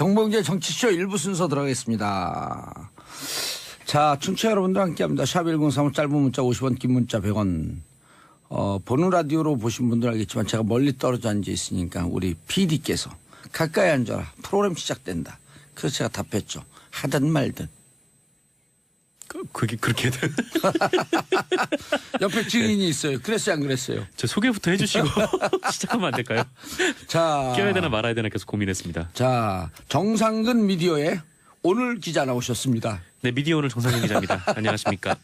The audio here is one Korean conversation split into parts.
정봉재 정치쇼 1부 순서 들어가겠습니다. 자, 청취자 여러분들 함께합니다. 샵 1035 짧은 문자 50원, 긴 문자 100원. 보는 라디오로 보신 분들 알겠지만 제가 멀리 떨어져 앉아 있으니까 우리 PD께서 가까이 앉아라. 프로그램 시작된다. 그래서 제가 답했죠. 하든 말든. 그게 그렇게 옆에 증인이 있어요. 그랬어요, 안 그랬어요? 저 소개부터 해주시고 시작하면 안 될까요? 자, 껴야 되나 말아야 되나 계속 고민했습니다. 자, 정상근 미디어에 오늘 기자 나오셨습니다. 네, 미디어 오늘 정상근 기자입니다. 안녕하십니까?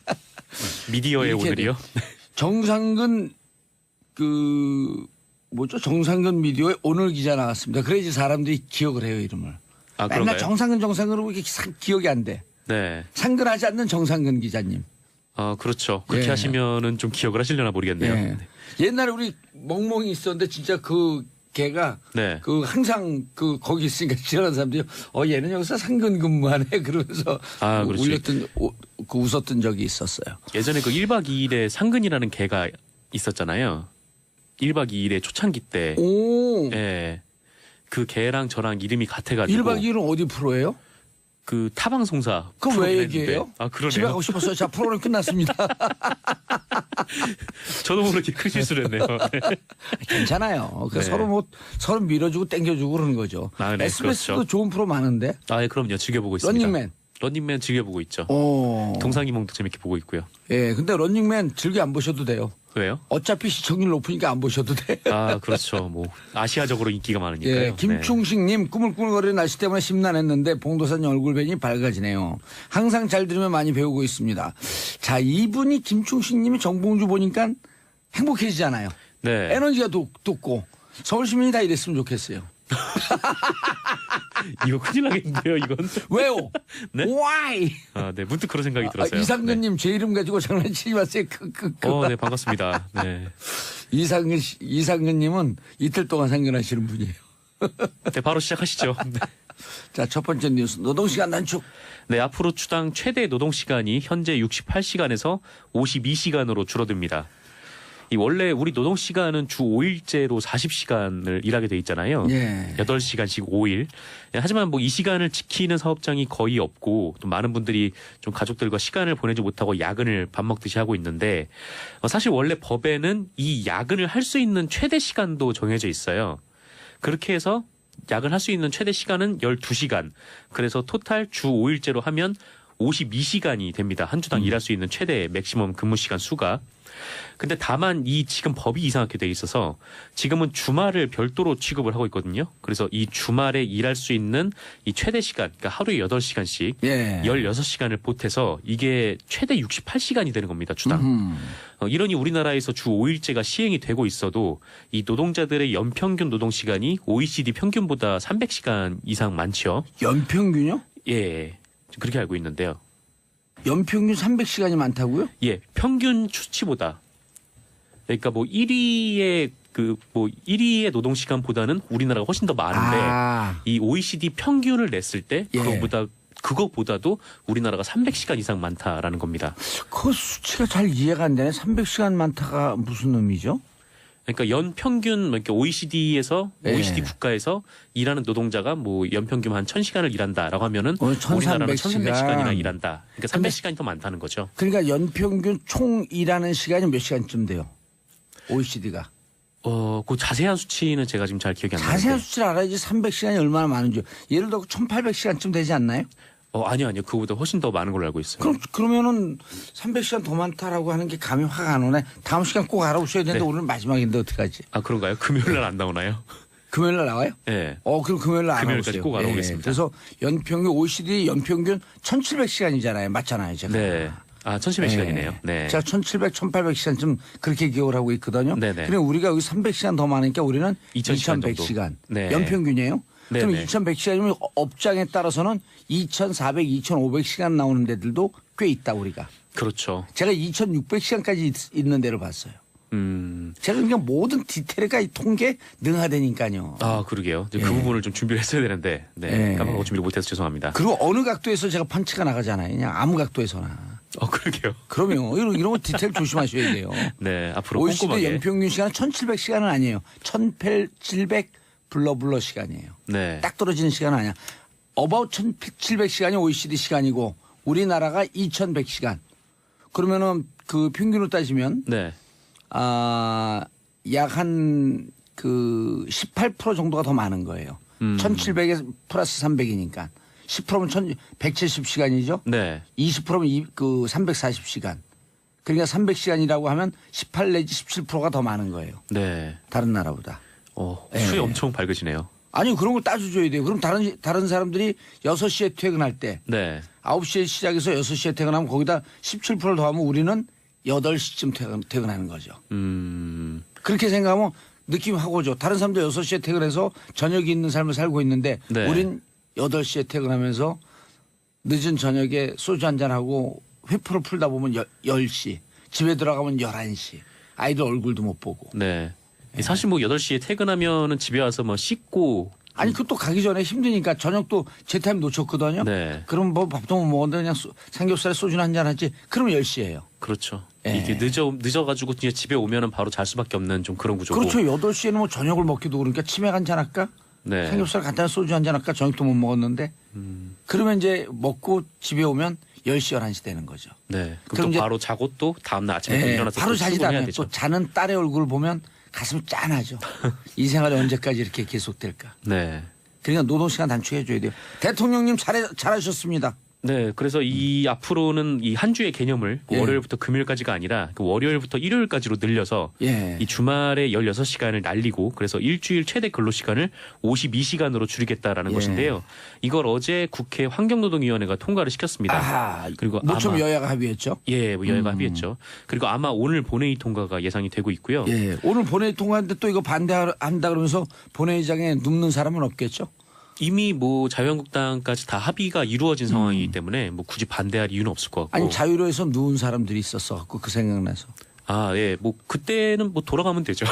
미디어의 오늘이요? 정상근 정상근 미디어에 오늘 기자 나왔습니다. 그래야지 사람들이 기억을 해요, 이름을. 아, 맨날 그런가요? 정상근으로 이게 기억이 안 돼. 네. 상근하지 않는 정상근 기자님. 그렇죠. 그렇게 예. 하시면은 좀 기억을 하시려나 모르겠네요. 예. 네. 옛날에 우리 멍멍이 있었는데 진짜 그 걔가 네. 항상 거기 있으니까 지나가는 사람들이 얘는 여기서 상근 근무하네 그러면서 그렇지. 웃었던 적이 있었어요. 예전에 그 1박 2일에 상근이라는 개가 있었잖아요. 1박 2일에 초창기 때. 오. 예. 그 개랑 저랑 이름이 같아가지고. 1박 2일은 어디 프로예요? 그 타방송사. 그럼 왜 프로그램인데. 얘기해요? 아, 그러네요. 집에 가고 싶었어요. 자, 프로그램 끝났습니다. 저도 모르게 큰 실수를 했네요. 괜찮아요. 네. 서로 밀어주고 땡겨주고 그러는 거죠. 네, SBS도 그렇죠. 좋은 프로 많은데. 예, 그럼요. 즐겨보고 있습니다. 런닝맨. 런닝맨 즐겨보고 있죠. 오. 동상이몽도 재밌게 보고 있고요. 예, 근데 런닝맨 즐겨 안 보셔도 돼요. 왜요? 어차피 시청률 높으니까 안 보셔도 돼. 그렇죠. 뭐 아시아적으로 인기가 많으니까요. 예, 김충식님 꾸물꾸물거리는 날씨 때문에 심란했는데 봉도사님 얼굴 뵈니 밝아지네요. 항상 잘 들으면 많이 배우고 있습니다. 자, 이분이 김충식님이 정봉주 보니까 행복해지잖아요. 네. 에너지가 돋고 서울 시민이 다 이랬으면 좋겠어요. 이거 큰일 나겠는데요, 이건. 왜요? 네? Why? 네, 문득 그런 생각이 들었어요. 이상근님 제 이름 가지고 장난치지 마세요. 네, 반갑습니다. 네. 이상근님은 이틀 동안 상근하시는 분이에요. 네, 바로 시작하시죠. 네. 자, 첫 번째 뉴스 노동시간 단축. 네, 앞으로 추당 최대 노동 시간이 현재 68시간에서 52시간으로 줄어듭니다. 원래 우리 노동 시간은 주 5일제로 40시간을 일하게 돼 있잖아요. 예. 8시간씩 5일. 하지만 뭐 이 시간을 지키는 사업장이 거의 없고 또 많은 분들이 좀 가족들과 시간을 보내지 못하고 야근을 밥 먹듯이 하고 있는데 사실 원래 법에는 이 야근을 할 수 있는 최대 시간도 정해져 있어요. 그렇게 해서 야근할 수 있는 최대 시간은 12시간. 그래서 토탈 주 5일제로 하면 52시간이 됩니다. 한 주당 일할 수 있는 최대 맥시멈 근무 시간 수가. 근데 다만 이 지금 법이 이상하게 돼 있어서 지금은 주말을 별도로 취급을 하고 있거든요. 그래서 이 주말에 일할 수 있는 이 최대 시간, 그러니까 하루에 8시간씩 예. 16시간을 보태서 이게 최대 68시간이 되는 겁니다. 주당. 이러니 우리나라에서 주 5일제가 시행이 되고 있어도 이 노동자들의 연평균 노동 시간이 OECD 평균보다 300시간 이상 많죠. 연평균요? 예. 그렇게 알고 있는데요. 연평균 300시간이 많다고요? 예, 평균 수치보다. 그러니까 뭐 1위의 1위의 노동 시간보다는 우리나라가 훨씬 더 많은데 이 OECD 평균을 냈을 때 예. 그거보다도 우리나라가 300시간 이상 많다라는 겁니다. 그 수치가 잘 이해가 안 되네. 300시간 많다가 무슨 의미죠? 그러니까 연평균 그러니까 OECD에서 예. OECD 국가에서 일하는 노동자가 뭐 연평균 한 1000시간을 일한다라고 하면은 1300 우리나라는 시간. 1300시간이나 일한다. 그러니까 300시간이 더 많다는 거죠. 그러니까 연평균 총 일하는 시간이 몇 시간쯤 돼요? OECD가. 그 자세한 수치는 제가 지금 잘 기억이 안 나는데. 자세한 수치를 알아야지 300시간이 얼마나 많은지. 예를 들어 1800시간쯤 되지 않나요? 아니요. 그거보다 훨씬 더 많은 걸로 알고 있어요. 그러면은 300시간 더 많다라고 하는 게 감이 확 안 오네. 다음 시간 꼭 알아보셔야 되는데 네. 오늘 마지막인데 어떡하지? 그런가요? 금요일 날 안 나오나요? 금요일 날 나와요? 네. 그럼 금요일 날 금요일까지 알아보세요. 꼭 알아보겠습니다. 그래서 연평균 OECD 연평균 1700시간이잖아요. 맞잖아요, 제가. 네. 1700시간이네요. 네. 제가 1700, 1800시간쯤 그렇게 기억을 하고 있거든요. 네네. 그럼 우리가 여기 300시간 더 많으니까 우리는 2100시간 2100시간. 네. 연평균이에요. 그럼 네네. 2100시간이면 업장에 따라서는 2400, 2500시간 나오는 데들도 꽤 있다, 우리가. 그렇죠. 제가 2600시간까지 있는 데를 봤어요. 제가 그러니까 모든 디테일가 이 통계 능하다니까요. 그러게요. 그 예. 부분을 좀 준비를 했어야 되는데. 네. 예. 까먹고 준비를 못해서 죄송합니다. 그리고 어느 각도에서 제가 펀치가 나가잖아요. 그냥 아무 각도에서나. 그러게요. 그러면 이런 거 디테일 조심하셔야 돼요. 네. 앞으로 OECD 꼼꼼하게. 연평균 시간은 1700시간은 아니에요. 1700 블러블러 시간이에요. 네. 딱 떨어지는 시간은 아니야. 어바웃 1700시간이 OECD 시간이고 우리나라가 2100시간. 그러면은 그 평균으로 따지면 네. 약 한 그 18% 정도가 더 많은 거예요. 1700에 플러스 300이니까 10%면 170시간이죠. 네. 20%면 그 340시간. 그러니까 300시간이라고 하면 18 내지 17%가 더 많은 거예요. 네. 다른 나라보다. 수이 예. 엄청 밝으시네요. 아니 그런 걸 따져줘야 돼요. 그럼 다른 사람들이 6시에 퇴근할 때 네. 9시에 시작해서 6시에 퇴근하면 거기다 17%를 더하면 우리는 8시쯤 퇴근하는 거죠. 그렇게 생각하면 느낌이 확 오죠. 다른 사람들 6시에 퇴근해서 저녁이 있는 삶을 살고 있는데 네. 우린 8시에 퇴근하면서 늦은 저녁에 소주 한잔하고 회포를 풀다 보면 10시 집에 들어가면 11시 아이들 얼굴도 못 보고. 네. 사실 뭐 8시에 퇴근하면은 집에 와서 뭐 씻고 아니 그것도 가기 전에 힘드니까 저녁도 제 타임 놓쳤거든요. 네. 그럼 뭐 밥도 못 먹었는데 그냥 삼겹살에 소주나 한잔 하지. 그러면 10시예요. 그렇죠. 예. 이게 늦어가지고 이제 집에 오면은 바로 잘 수밖에 없는 좀 그런 구조고. 그렇죠. 8시에는 뭐 저녁을 먹기도 그러니까 치맥 한잔 할까? 네. 삼겹살 간단한 소주 한잔 할까? 저녁도 못 먹었는데. 그러면 이제 먹고 집에 오면 10시, 11시 되는 거죠. 네. 그럼 그럼 이제- 또 바로 자고 또 다음날 아침에 또 예, 일어나서 바로 또 자지도 출근해야 않아요. 되죠. 또 자는 딸의 얼굴을 보면 가슴이 짠하죠. 이 생활이 언제까지 이렇게 계속될까? 네. 그러니까 노동시간 단축해 줘야 돼요. 대통령님 잘하셨습니다. 네, 그래서 이 앞으로는 이 한 주의 개념을 예. 월요일부터 금요일까지가 아니라 그 월요일부터 일요일까지로 늘려서 예. 이 주말에 16시간을 날리고 그래서 일주일 최대 근로시간을 52시간으로 줄이겠다라는 예. 것인데요. 이걸 어제 국회 환경노동위원회가 통과를 시켰습니다. 아하. 그리고 모처럼 아마 여야가 합의했죠. 예, 뭐 여야가 합의했죠. 그리고 아마 오늘 본회의 통과가 예상이 되고 있고요. 예. 오늘 본회의 통과했는데 또 이거 반대한다 그러면서 본회의장에 눕는 사람은 없겠죠? 이미 뭐 자유한국당까지 다 합의가 이루어진 상황이기 때문에 뭐 굳이 반대할 이유는 없을 것 같고. 아니 자유로에서 누운 사람들이 있었어 갖고 그 생각나서. 예, 뭐 그때는 뭐 돌아가면 되죠.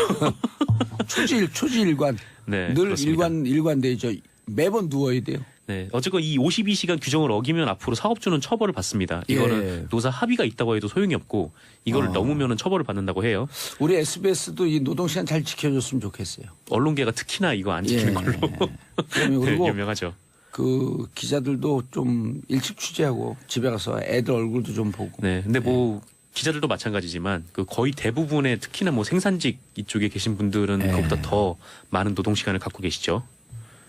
초지일관. 네, 늘 그렇습니다. 일관되죠. 매번 누워야 돼요. 네, 어쨌건 이 52시간 규정을 어기면 앞으로 사업주는 처벌을 받습니다. 이거는 예. 노사 합의가 있다고 해도 소용이 없고 이거를 넘으면은 처벌을 받는다고 해요. 우리 SBS도 이 노동시간 잘 지켜줬으면 좋겠어요. 언론계가 특히나 이거 안 지키는 걸로 그러면 네, 그리고 유명하죠. 그 기자들도 좀 일찍 취재하고 집에 가서 애들 얼굴도 좀 보고. 네, 근데 뭐 기자들도 마찬가지지만 그 거의 대부분의 특히나 뭐 생산직 이쪽에 계신 분들은 예. 그것보다 더 많은 노동 시간을 갖고 계시죠.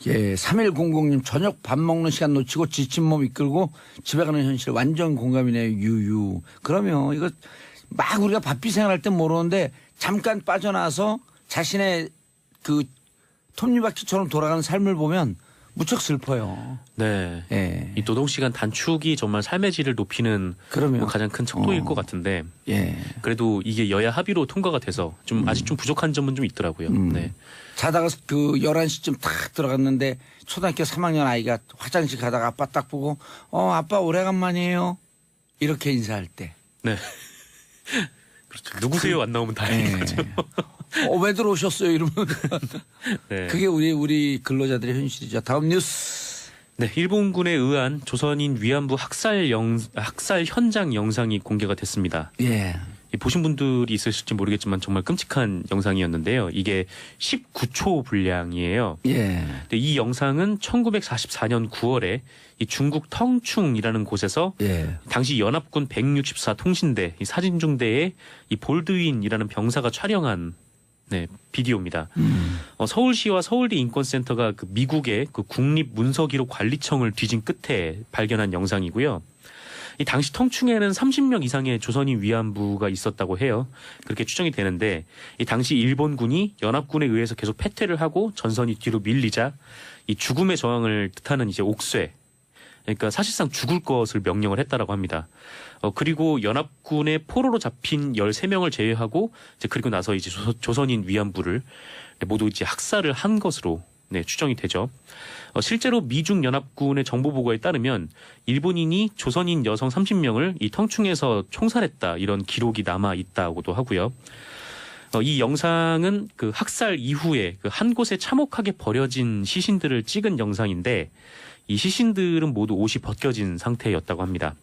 예, 3100님 저녁 밥 먹는 시간 놓치고 지친 몸 이끌고 집에 가는 현실 완전 공감이네요. 유유. 그러면 이거 막 우리가 바삐 생활할 땐 모르는데 잠깐 빠져나와서 자신의 그 톱니바퀴처럼 돌아가는 삶을 보면 무척 슬퍼요. 네. 예. 이 노동 시간 단축이 정말 삶의 질을 높이는 그러면 뭐 가장 큰 척도일 것 같은데 예. 그래도 이게 여야 합의로 통과가 돼서 좀 아직 좀 부족한 점은 좀 있더라고요. 네. 자다가 그 11시쯤 탁 들어갔는데 초등학교 3학년 아이가 화장실 가다가 아빠 딱 보고 아빠 오래간만이에요. 이렇게 인사할 때. 네. 그렇죠. 누구세요? 안 나오면 다행인 예. 거죠. 왜 들어오셨어요? 이러면 네. 그게 우리 근로자들의 현실이죠. 다음 뉴스. 네, 일본군에 의한 조선인 위안부 학살 현장 영상이 공개가 됐습니다. 예. 이 보신 분들이 있으실지 모르겠지만 정말 끔찍한 영상이었는데요. 이게 19초 분량이에요. 예. 근데 이 영상은 1944년 9월에 이 중국 텅충이라는 곳에서 예. 당시 연합군 164 통신대 이 사진중대의 이 볼드윈이라는 병사가 촬영한 비디오입니다. 서울시와 서울대 인권센터가 그 미국의 그 국립문서기록관리청을 뒤진 끝에 발견한 영상이고요. 이 당시 텅충에는 30명 이상의 조선인 위안부가 있었다고 해요. 그렇게 추정이 되는데 이 당시 일본군이 연합군에 의해서 계속 패퇴를 하고 전선이 뒤로 밀리자 이 죽음의 저항을 뜻하는 이제 옥쇄. 그러니까 사실상 죽을 것을 명령을 했다라고 합니다. 그리고 연합군의 포로로 잡힌 13명을 제외하고 이제 그리고 나서 이제 조선인 위안부를 모두 이제 학살을 한 것으로 추정이 되죠. 실제로 미중 연합군의 정보 보고에 따르면 일본인이 조선인 여성 30명을 이 텅충에서 총살했다 이런 기록이 남아 있다고도 하고요. 이 영상은 그 학살 이후에 그 한 곳에 참혹하게 버려진 시신들을 찍은 영상인데 이 시신들은 모두 옷이 벗겨진 상태였다고 합니다.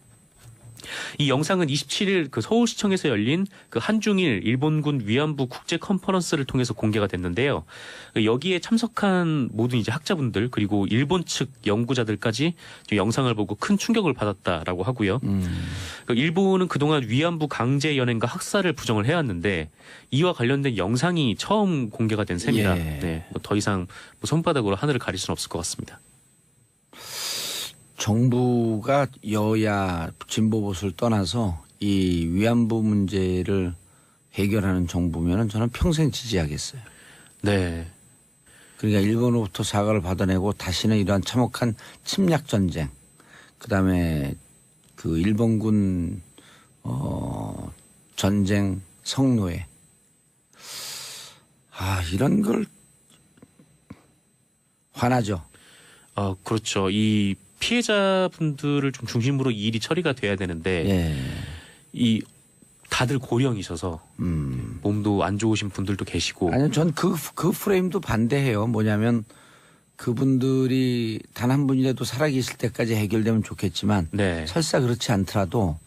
이 영상은 27일 그 서울시청에서 열린 그 한중일 일본군 위안부 국제 컨퍼런스를 통해서 공개가 됐는데요. 여기에 참석한 모든 이제 학자분들 그리고 일본 측 연구자들까지 영상을 보고 큰 충격을 받았다라고 하고요. 그 일본은 그동안 위안부 강제 연행과 학살을 부정을 해왔는데 이와 관련된 영상이 처음 공개가 된 셈이라 예. 네, 뭐더 이상 뭐 손바닥으로 하늘을 가릴 수는 없을 것 같습니다. 정부가 여야 진보 보수를 떠나서 이 위안부 문제를 해결하는 정부면은 저는 평생 지지하겠어요. 네. 그러니까 일본으로부터 사과를 받아내고 다시는 이러한 참혹한 침략 전쟁, 그다음에 그 일본군 전쟁 성노예, 이런 걸 화나죠. 그렇죠. 이 피해자분들을 좀 중심으로 이 일이 처리가 돼야 되는데 예. 이 다들 고령이셔서 몸도 안 좋으신 분들도 계시고 아니요, 전 그 프레임도 반대해요. 뭐냐면 그분들이 단 한 분이라도 살아계실 때까지 해결되면 좋겠지만 네. 설사 그렇지 않더라도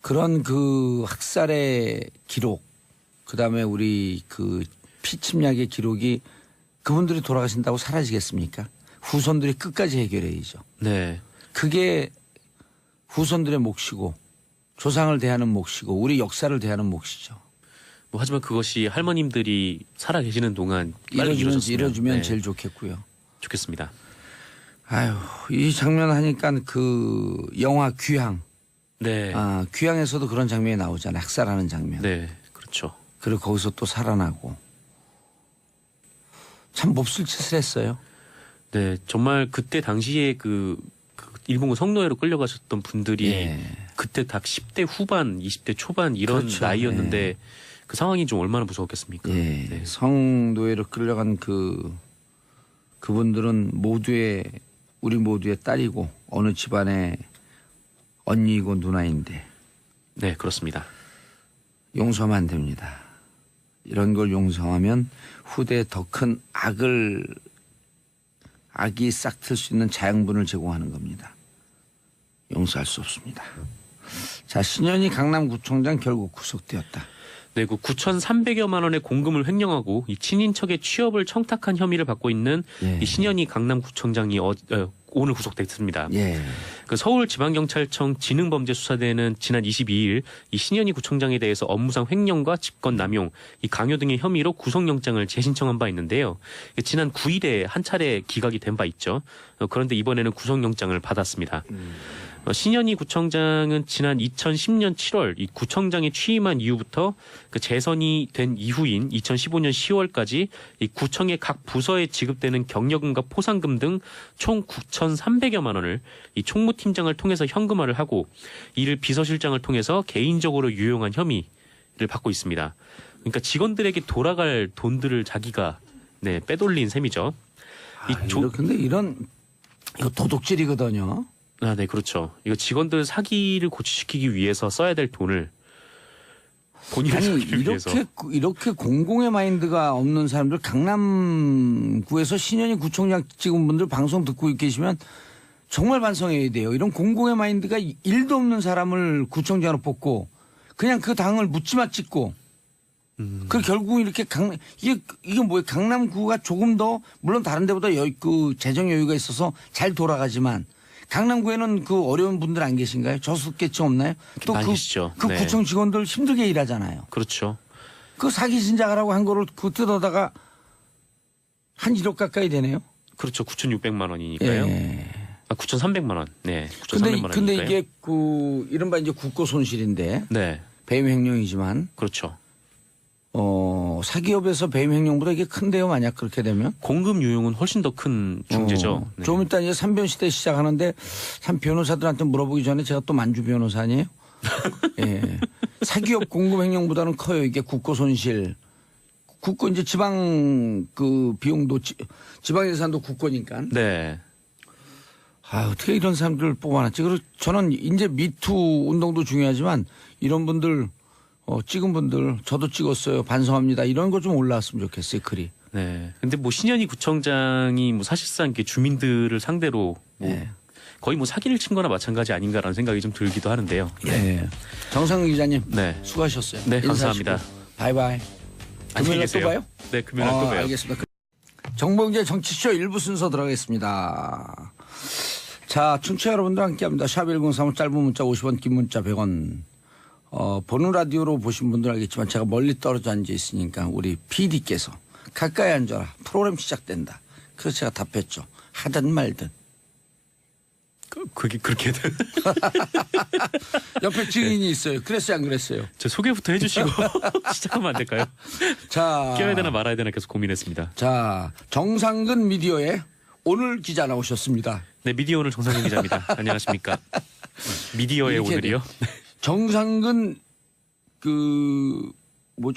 그런 그 학살의 기록, 그다음에 우리 그 피침략의 기록이 그분들이 돌아가신다고 사라지겠습니까? 후손들이 끝까지 해결해야죠. 네. 그게 후손들의 몫이고 조상을 대하는 몫이고 우리 역사를 대하는 몫이죠. 뭐 하지만 그것이 할머님들이 살아 계시는 동안 빨리 이뤄주면 네. 제일 좋겠고요. 좋겠습니다. 아유, 이 장면 하니까 그 영화 귀향. 네. 귀향에서도 그런 장면이 나오잖아요. 학살하는 장면. 네. 그렇죠. 그리고 거기서 또 살아나고. 참 몹쓸 짓을 했어요. 네. 정말 그때 당시에 그 일본군 성노예로 끌려가셨던 분들이 예. 그때 다 10대 후반, 20대 초반 이런 그렇죠. 나이였는데 그 상황이 좀 얼마나 무서웠겠습니까? 예. 네. 성노예로 끌려간 그분들은 우리 모두의 딸이고 어느 집안의 언니이고 누나인데 네, 그렇습니다. 용서하면 안 됩니다. 이런 걸 용서하면 후대에 더 큰 악이 싹틀 수 있는 자양분을 제공하는 겁니다. 용서할 수 없습니다. 자, 신현희 강남구청장 결국 구속되었다. 네, 그 9,300여만 원의 공금을 횡령하고 이 친인척의 취업을 청탁한 혐의를 받고 있는 예. 이 신현희 강남구청장이 오늘 구속됐습니다. 예. 그 서울지방경찰청 지능범죄수사대는 지난 22일 이 신현희 구청장에 대해서 업무상 횡령과 직권남용, 이 강요 등의 혐의로 구속영장을 재신청한 바 있는데요. 지난 9일에 한 차례 기각이 된 바 있죠. 그런데 이번에는 구속영장을 받았습니다. 신현희 구청장은 지난 2010년 7월 이 구청장에 취임한 이후부터 그 재선이 된 이후인 2015년 10월까지 이 구청의 각 부서에 지급되는 경력금과 포상금 등 총 9,300여만 원을 이 총무팀장을 통해서 현금화를 하고 이를 비서실장을 통해서 개인적으로 유용한 혐의를 받고 있습니다. 그러니까 직원들에게 돌아갈 돈들을 자기가 빼돌린 셈이죠. 근데 이거 도둑질이거든요. 네, 그렇죠. 이거 직원들 사기를 고취시키기 위해서 써야 될 돈을 본인을 살기 위해서. 이렇게 공공의 마인드가 없는 사람들, 강남구에서 신현희 구청장 직원분들 방송 듣고 계시면 정말 반성해야 돼요. 이런 공공의 마인드가 일도 없는 사람을 구청장으로 뽑고 그냥 그 당을 묻지마 찍고 그 결국 이렇게 이게 뭐예요? 강남구가 조금 더 물론 다른 데보다 그 재정 여유가 있어서 잘 돌아가지만 강남구에는 그 어려운 분들 안 계신가요? 저소득계층 없나요? 또 많이 계시죠. 그 네. 구청 직원들 힘들게 일하잖아요. 그렇죠. 그 사기 신작하라고 한 거를 그 뜯어다가 한 1억 가까이 되네요. 그렇죠. 9,600만 원이니까요. 예. 9,300만 원. 네. 9,300만 원이니까요. 근데 이게 이른바 이제 국고 손실인데 네. 배임 횡령이지만 그렇죠. 사기업에서 배임 횡령보다 이게 큰데요. 만약 그렇게 되면. 공금 유용은 훨씬 더 큰 중죄죠. 네. 좀 이따 이제 3변 시대 시작하는데 참 변호사들한테 물어보기 전에 제가 또 만주 변호사 아니에요? 예. 사기업 공금 횡령보다는 커요. 이게 국고 손실. 국고 이제 지방 그 비용도 지방 예산도 국고니까. 네. 어떻게 이런 사람들을 뽑아놨지? 그리고 저는 이제 미투 운동도 중요하지만 이런 분들 찍은 분들 저도 찍었어요. 반성합니다. 이런 거 좀 올라왔으면 좋겠어요. 글이. 네. 근데 뭐 신현희 구청장이 뭐 사실상 이렇게 주민들을 상대로 뭐 네. 거의 뭐 사기를 친 거나 마찬가지 아닌가라는 생각이 좀 들기도 하는데요. 네. 정상근 기자님. 네. 수고하셨어요. 네, 인사하시고. 감사합니다. 바이바이. 금요일에 또 봐요? 네, 금요일에 또 봬요. 알겠습니다. 정봉재 정치쇼 1부 순서 들어가겠습니다. 자, 청취자 여러분들 함께합니다. 샵1035 짧은 문자 50원, 긴 문자 100원. 보는 라디오로 보신 분들 알겠지만 제가 멀리 떨어져 앉아 있으니까 우리 PD께서 가까이 앉아라. 프로그램 시작된다. 그래서 제가 답했죠. 하든 말든. 그게 그렇게 옆에 증인이 있어요. 그랬어요, 안 그랬어요? 저 소개부터 해주시고 시작하면 안 될까요? 자, 껴야 되나 말아야 되나 계속 고민했습니다. 자, 정상근 미디어에 오늘 기자 나오셨습니다. 네, 미디어 오늘 정상근 기자입니다. 안녕하십니까? 미디어의 이렇게 오늘이요? 정상근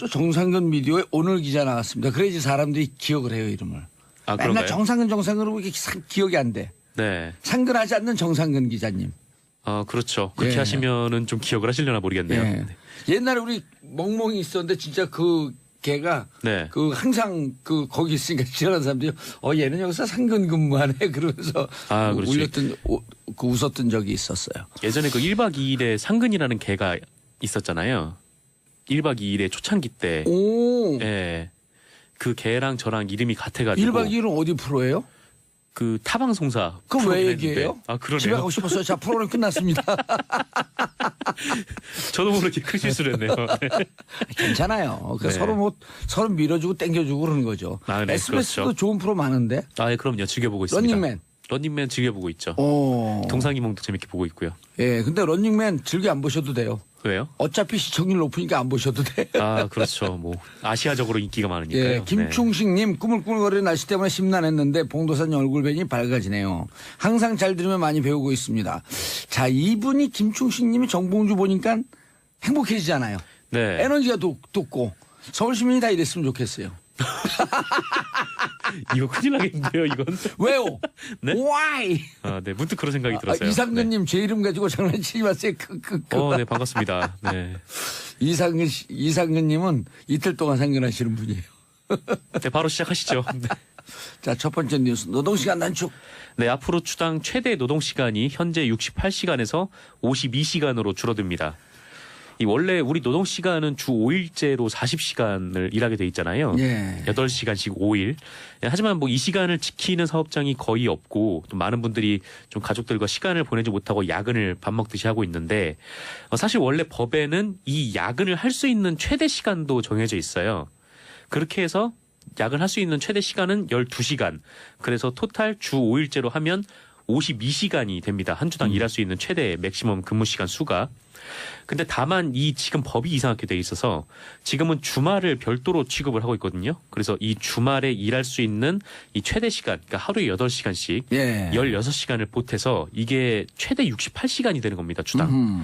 정상근 미디어에 오늘 기자 나왔습니다. 그래야지 사람들이 기억을 해요, 이름을. 아, 맨날 그런가요? 정상근으로 이렇게 기억이 안 돼. 네. 상근하지 않는 정상근 기자님. 그렇죠. 그렇게 예. 하시면은 좀 기억을 하시려나 모르겠네요. 예. 옛날에 우리 멍멍이 있었는데 진짜 그 걔가 네. 항상 거기 있으니까 지나가는 사람들이 얘는 여기서 상근 근무하네 그러면서 아, 그렇지. 웃었던 적이 있었어요. 예전에 그 1박 2일에 상근이라는 개가 있었잖아요. 1박 2일에 초창기 때. 오. 예. 그 개랑 저랑 이름이 같아가지고. 1박 2일은 어디 프로예요? 그 타방송사. 그럼 왜 프로그램 얘기해요? 했는데. 아, 그러네요. 집에 가고 싶었어요. 자, 프로그램 끝났습니다. 저도 모르게 큰 실수를 했네요. 네. 괜찮아요. 네. 서로 밀어주고 땡겨주고 그러는 거죠. 아, 네, SBS도 그렇죠. 좋은 프로 많은데. 아, 예, 그럼요. 즐겨보고 있습니다. 런닝맨. 런닝맨 즐겨보고 있죠. 오. 동상이몽도 재밌게 보고 있고요. 예, 근데 런닝맨 즐겨 안 보셔도 돼요. 왜요? 어차피 시청률 높으니까 안 보셔도 돼. 아, 그렇죠. 뭐 아시아적으로 인기가 많으니까요. 예, 김충식님 꾸물꾸물거리는 날씨 때문에 심란했는데 봉도사님 얼굴 뵈니 밝아지네요. 항상 잘 들으면 많이 배우고 있습니다. 자, 이분이 김충식님이 정봉주 보니까 행복해지잖아요. 네. 에너지가 돋고 서울 시민이 다 이랬으면 좋겠어요. 이거 큰일 나겠는데요, 이건. 왜요? 네? Why? 아, 네. 문득 그런 생각이 들었어요. 이상근님 제 이름 가지고 장난치지 마세요. 네, 반갑습니다. 네. 이상근님은 이틀 동안 상근하시는 분이에요. 네, 바로 시작하시죠. 네. 자, 첫 번째 뉴스 노동시간 단축. 네, 앞으로 주당 최대 노동 시간이 현재 68시간에서 52시간으로 줄어듭니다. 이 원래 우리 노동 시간은 주 5일제로 40시간을 일하게 돼 있잖아요. 예. 8시간씩 5일. 하지만 뭐 이 시간을 지키는 사업장이 거의 없고 또 많은 분들이 좀 가족들과 시간을 보내지 못하고 야근을 밥 먹듯이 하고 있는데 사실 원래 법에는 이 야근을 할 수 있는 최대 시간도 정해져 있어요. 그렇게 해서 야근할 수 있는 최대 시간은 12시간. 그래서 토탈 주 5일제로 하면 52시간이 됩니다. 한 주당 일할 수 있는 최대 맥시멈 근무 시간 수가. 근데 다만 이 지금 법이 이상하게 돼 있어서 지금은 주말을 별도로 취급을 하고 있거든요. 그래서 이 주말에 일할 수 있는 이 최대 시간, 그러니까 하루에 8시간씩 예. 16시간을 보태서 이게 최대 68시간이 되는 겁니다. 주당.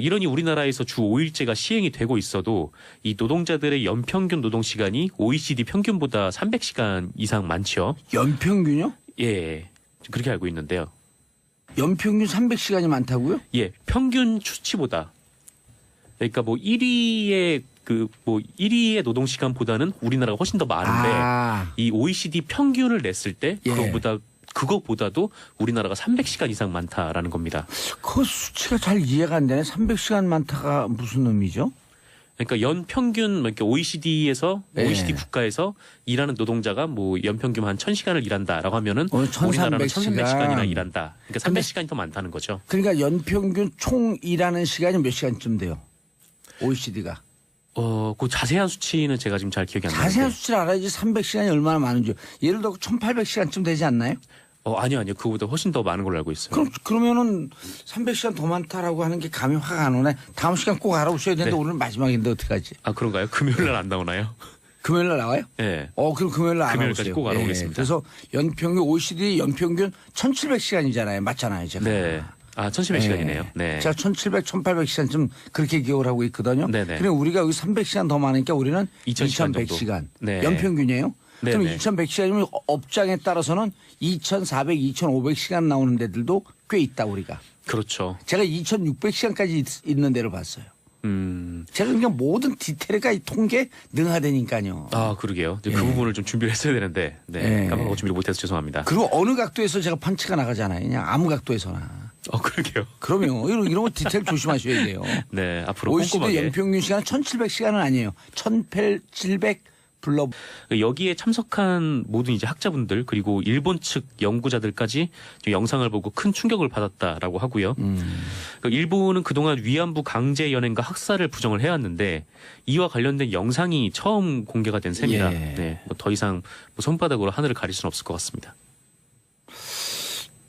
이러니 우리나라에서 주 5일제가 시행이 되고 있어도 이 노동자들의 연평균 노동 시간이 OECD 평균보다 300시간 이상 많죠. 연평균요? 예. 그렇게 알고 있는데요. 연평균 300시간이 많다고요? 예, 평균 수치보다. 그러니까 뭐 1위의 노동 시간보다는 우리나라가 훨씬 더 많은데 이 OECD 평균을 냈을 때 예. 그거보다도 우리나라가 300시간 이상 많다라는 겁니다. 그 수치가 잘 이해가 안 되네. 300시간 많다가 무슨 의미죠? 그러니까 연평균 이렇게 OECD에서 예. OECD 국가에서 일하는 노동자가 뭐 연평균 한 1000시간을 일한다라고 하면은 1300 우리나라는 시간. 1300시간이나 일한다. 그러니까 300시간이 더 많다는 거죠. 그러니까 연평균 총 일하는 시간이 몇 시간쯤 돼요? OECD가. 그 자세한 수치는 제가 지금 잘 기억이 안 나는데. 자세한 수치를 알아야지 300시간이 얼마나 많은지. 예를 들어 1800시간쯤 되지 않나요? 아니요. 그거보다 훨씬 더 많은 걸로 알고 있어요. 그러면은 300시간 더 많다라고 하는 게 감이 확 안 오네. 다음 시간 꼭 알아보셔야 되는데 네. 오늘 마지막인데 어떡하지? 아, 그런가요? 금요일 날 안 나오나요? 금요일 날 나와요? 예. 그럼 금요일 날 금요일까지 알아보세요. 꼭 알아보겠습니다. 그래서 OECD 연평균 1700시간이잖아요. 맞잖아요, 제가. 네. 1700시간이네요. 네. 제가 1700, 1800시간쯤 그렇게 기억을 하고 있거든요. 네네. 그럼 우리가 여기 300시간 더 많으니까 우리는 2100시간 2100시간. 네. 연평균이에요. 그럼 네네. 2100시간이면 업장에 따라서는 2400, 2500시간 나오는 데들도 꽤 있다, 우리가. 그렇죠. 제가 2600시간까지 있는 데를 봤어요. 제가 그냥 모든 디테일가 이 통계 능하다니까요. 아, 그러게요. 그 예. 부분을 좀 준비를 했어야 되는데, 네. 예. 까먹고 준비를 못해서 죄송합니다. 그리고 어느 각도에서 제가 펀치가 나가잖아요. 그냥 아무 각도에서나. 그러게요. 그럼요. 이런 거 디테일 조심하셔야 돼요. 네, 앞으로 OECD 꼼꼼하게. 연평균 시간은 1700시간은 아니에요. 1700 불러. 여기에 참석한 모든 이제 학자분들 그리고 일본 측 연구자들까지 좀 영상을 보고 큰 충격을 받았다라고 하고요. 일본은 그동안 위안부 강제 연행과 학살을 부정을 해왔는데 이와 관련된 영상이 처음 공개가 된 셈이라 예. 네, 더 이상 손바닥으로 하늘을 가릴 수는 없을 것 같습니다.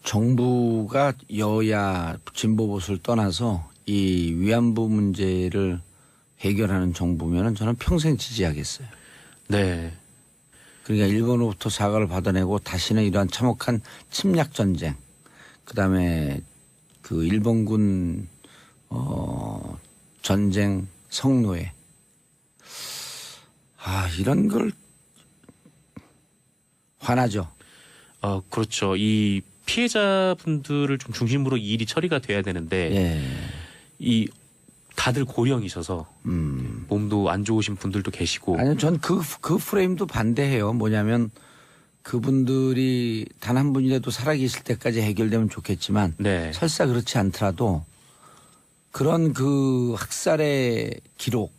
정부가 여야 진보 보수를 떠나서 이 위안부 문제를 해결하는 정부면은 저는 평생 지지하겠어요. 네, 그러니까 일본으로부터 사과를 받아내고 다시는 이러한 참혹한 침략 전쟁, 그다음에 그 일본군 전쟁 성노예, 이런 걸 화나죠. 그렇죠. 이 피해자분들을 좀 중심으로 이 일이 처리가 돼야 되는데 예. 이 다들 고령이셔서 몸도 안 좋으신 분들도 계시고 아니요, 전 그 프레임도 반대해요. 뭐냐면 그분들이 단 한 분이라도 살아계실 때까지 해결되면 좋겠지만 네, 설사 그렇지 않더라도 그런 그 학살의 기록,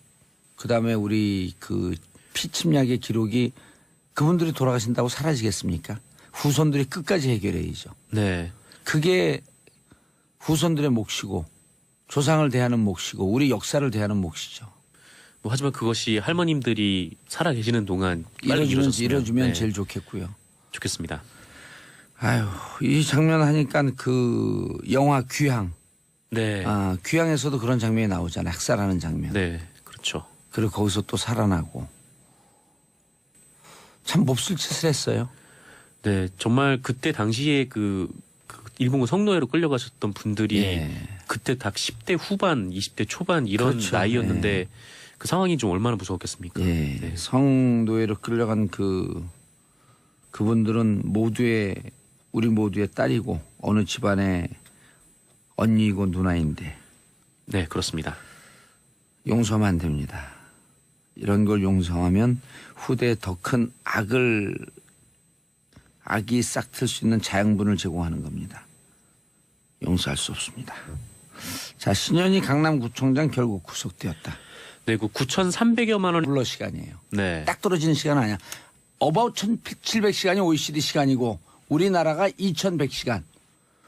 그다음에 우리 그 피침략의 기록이 그분들이 돌아가신다고 사라지겠습니까? 후손들이 끝까지 해결해야죠. 네, 그게 후손들의 몫이고 조상을 대하는 몫이고 우리 역사를 대하는 몫이죠. 하지만 그것이 할머님들이 살아 계시는 동안 빨리 이뤄주면 네, 제일 좋겠고요. 좋겠습니다. 아유, 이 장면 하니까 그 영화 귀향. 네, 귀향에서도 그런 장면이 나오잖아요. 학살하는 장면. 네, 그렇죠. 그리고 거기서 또 살아나고. 참 몹쓸 짓을 했어요. 네, 정말 그때 당시에 그 일본군 성노예로 끌려가셨던 분들이 예. 그때 다 10대 후반, 20대 초반 이런 그렇죠. 나이였는데 그 상황이 좀 얼마나 무서웠겠습니까? 예. 네. 성노예로 끌려간 그분들은 우리 모두의 딸이고 어느 집안의 언니이고 누나인데 네, 그렇습니다. 용서하면 안 됩니다. 이런 걸 용서하면 후대에 더 큰 악이 싹틀 수 있는 자양분을 제공하는 겁니다. 용서할 수 없습니다. 자, 신현희 강남구청장 결국 구속되었다. 네, 그 9,300여만 원. 불러 시간이에요. 네, 딱 떨어지는 시간 아니야. 어바웃 1,700시간이 OECD 시간이고 우리나라가 2,100시간.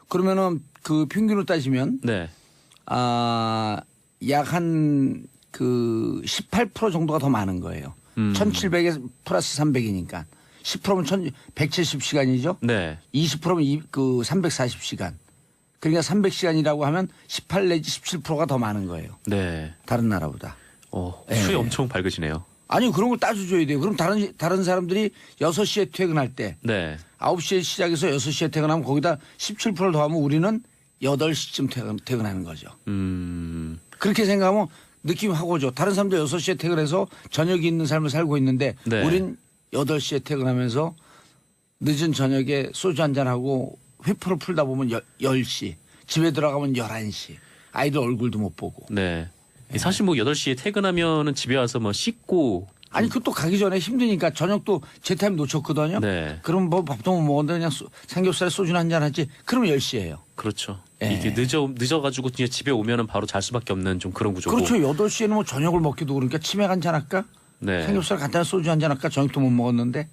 그러면은 그 평균으로 따지면 네, 약 한 그 18% 정도가 더 많은 거예요. 1,700에 플러스 300이니까 10%면 1,170시간이죠. 네, 20%면 그 340시간. 그러니까 300시간이라고 하면 18 내지 17%가 더 많은 거예요. 네. 다른 나라보다. 수위 예. 엄청 밝으시네요. 아니 그런 걸 따져줘야 돼요. 그럼 다른 사람들이 6시에 퇴근할 때 네, 9시에 시작해서 6시에 퇴근하면 거기다 17%를 더하면 우리는 8시쯤 퇴근하는 거죠. 그렇게 생각하면 느낌이 확 오죠. 다른 사람들 6시에 퇴근해서 저녁이 있는 삶을 살고 있는데 네. 우린 8시에 퇴근하면서 늦은 저녁에 소주 한잔하고 회포를 풀다 보면 10시 집에 들어가면 11시 아이들 얼굴도 못 보고. 네. 사실 뭐 8시에 퇴근하면은 집에 와서 뭐 씻고 아니 그것도 가기 전에 힘드니까 저녁도 제 타임 놓쳤거든요. 네. 그럼 뭐 밥도 못 먹었는데 그냥 삼겹살에 소주나 한잔 하지. 그러면 10시예요. 그렇죠. 예. 이게 늦어가지고 그냥 집에 오면은 바로 잘 수밖에 없는 좀 그런 구조고. 그렇죠. 8시에는 뭐 저녁을 먹기도 그러니까 치맥 한잔 할까? 네. 삼겹살 간단한 소주 한잔 할까? 저녁도 못 먹었는데.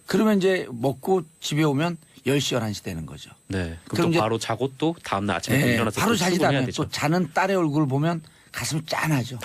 그러면 이제 먹고 집에 오면 10시, 11시 되는 거죠. 네. 그럼 그럼 또 이제- 바로 자고 또 다음날 아침에 또 예, 일어나서 바로 또 자지도 출근해야 않아요. 되죠. 또 자는 딸의 얼굴을 보면 가슴이 짠하죠.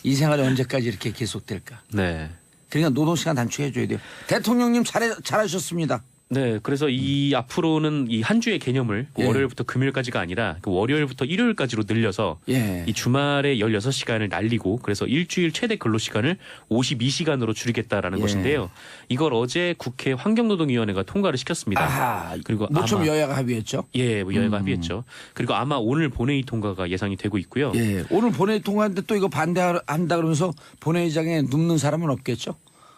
이 생활이 언제까지 이렇게 계속될까. 네. 그러니까 노동시간 단축해줘야 돼요. 대통령님 잘하셨습니다. 네, 그래서 이 앞으로는 이 한 주의 개념을 예. 월요일부터 금요일까지가 아니라 그 월요일부터 일요일까지로 늘려서 예. 이 주말에 16시간을 날리고 그래서 일주일 최대 근로시간을 52시간으로 줄이겠다라는 예. 것인데요. 이걸 어제 국회 환경노동위원회가 통과를 시켰습니다. 아하. 그리고 모처럼 아마- 여야가 합의했죠. 예, 뭐 여야가 합의했죠. 그리고 아마 오늘 본회의 통과가 예상이 되고 있고요. 예. 오늘 본회의 통과했는데 또 이거 반대한다 그러면서 본회의장에 눕는 사람은 없겠죠?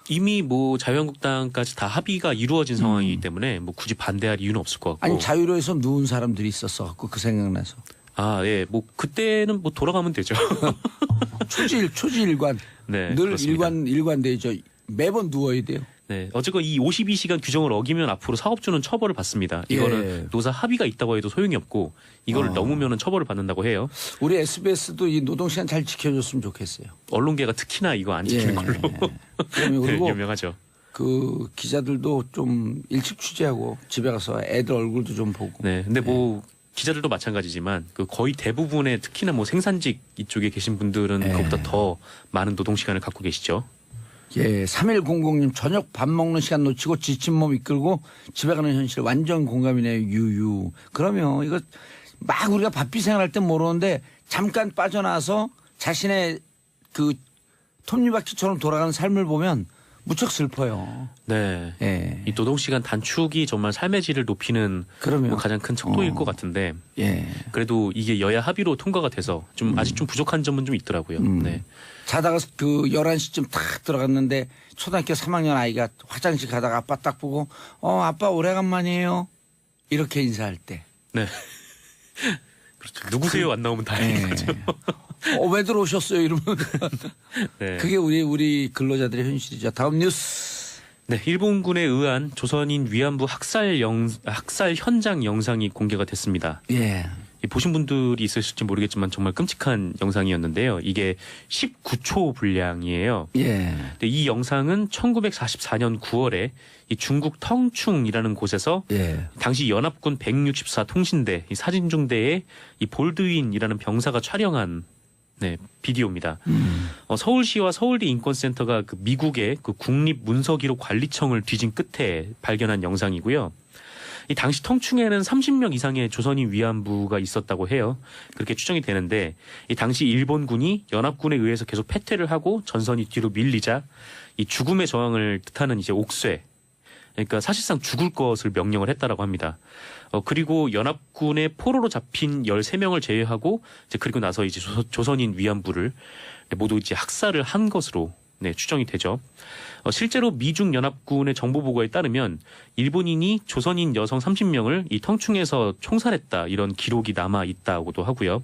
이미 뭐 자유한국당까지 다 합의가 이루어진 상황이기 때문에 뭐 굳이 반대할 이유는 없을 것 같고. 아니 자유로에서 누운 사람들이 있었어 갖고 그 생각나서. 아, 예. 뭐 그때는 뭐 돌아가면 되죠. 초지일관. 네, 늘 그렇습니다. 일관되죠. 매번 누워야 돼요. 네. 어쨌건 이 52시간 규정을 어기면 앞으로 사업주는 처벌을 받습니다. 이거는 예. 노사 합의가 있다고 해도 소용이 없고 이걸 넘으면은 처벌을 받는다고 해요. 우리 SBS도 이 노동시간 잘 지켜줬으면 좋겠어요. 언론계가 특히나 이거 안 지키는 걸로 그러면 그리고 네, 유명하죠. 그 기자들도 좀 일찍 취재하고 집에 가서 애들 얼굴도 좀 보고. 네. 근데 뭐 기자들도 마찬가지지만 그 거의 대부분의 특히나 뭐 생산직 이쪽에 계신 분들은 그것보다 더 많은 노동 시간을 갖고 계시죠. 예, 3100님 저녁 밥 먹는 시간 놓치고 지친 몸 이끌고 집에 가는 현실 완전 공감이네요. 유유. 그러면 이거 막 우리가 바삐 생활할 땐 모르는데 잠깐 빠져나와서 자신의 그 톱니바퀴처럼 돌아가는 삶을 보면 무척 슬퍼요. 네. 예. 이 노동 시간 단축이 정말 삶의 질을 높이는 그러면 뭐 가장 큰 척도일 것 같은데 예. 그래도 이게 여야 합의로 통과가 돼서 좀 아직 좀 부족한 점은 좀 있더라고요. 네. 자다가 그 11시쯤 탁 들어갔는데 초등학교 3학년 아이가 화장실 가다가 아빠 딱 보고 아빠 오래간만이에요. 이렇게 인사할 때. 네. 그렇죠. 누구세요? 안 나오면 다행인 거죠. 왜 들어오셨어요? 이러면 네. 그게 우리 근로자들의 현실이죠. 다음 뉴스. 네, 일본군에 의한 조선인 위안부 학살 현장 영상이 공개가 됐습니다. 예. 이 보신 분들이 있으실지 모르겠지만 정말 끔찍한 영상이었는데요. 이게 19초 분량이에요. 예. 근데 이 영상은 1944년 9월에 이 중국 텅충이라는 곳에서 예. 당시 연합군 164 통신대 이 사진중대의 이 볼드윈이라는 병사가 촬영한 비디오입니다. 서울시와 서울대 인권센터가 그 미국의 그 국립문서기록 관리청을 뒤진 끝에 발견한 영상이고요. 이 당시 텅충에는 30명 이상의 조선인 위안부가 있었다고 해요. 그렇게 추정이 되는데 이 당시 일본군이 연합군에 의해서 계속 패퇴를 하고 전선이 뒤로 밀리자 이 죽음의 저항을 뜻하는 이제 옥쇄. 그러니까 사실상 죽을 것을 명령을 했다라고 합니다. 그리고 연합군의 포로로 잡힌 13명을 제외하고 이제 그리고 나서 이제 조선인 위안부를 모두 이제 학살을 한 것으로 추정이 되죠. 실제로 미중 연합군의 정보 보고에 따르면 일본인이 조선인 여성 30명을 이 텅충에서 총살했다 이런 기록이 남아 있다고도 하고요.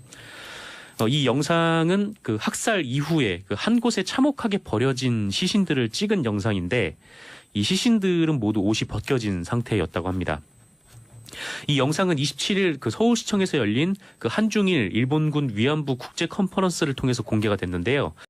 이 영상은 그 학살 이후에 그 한 곳에 참혹하게 버려진 시신들을 찍은 영상인데 이 시신들은 모두 옷이 벗겨진 상태였다고 합니다. 이 영상은 27일 그 서울시청에서 열린 그 한중일 일본군 위안부 국제 컨퍼런스를 통해서 공개가 됐는데요.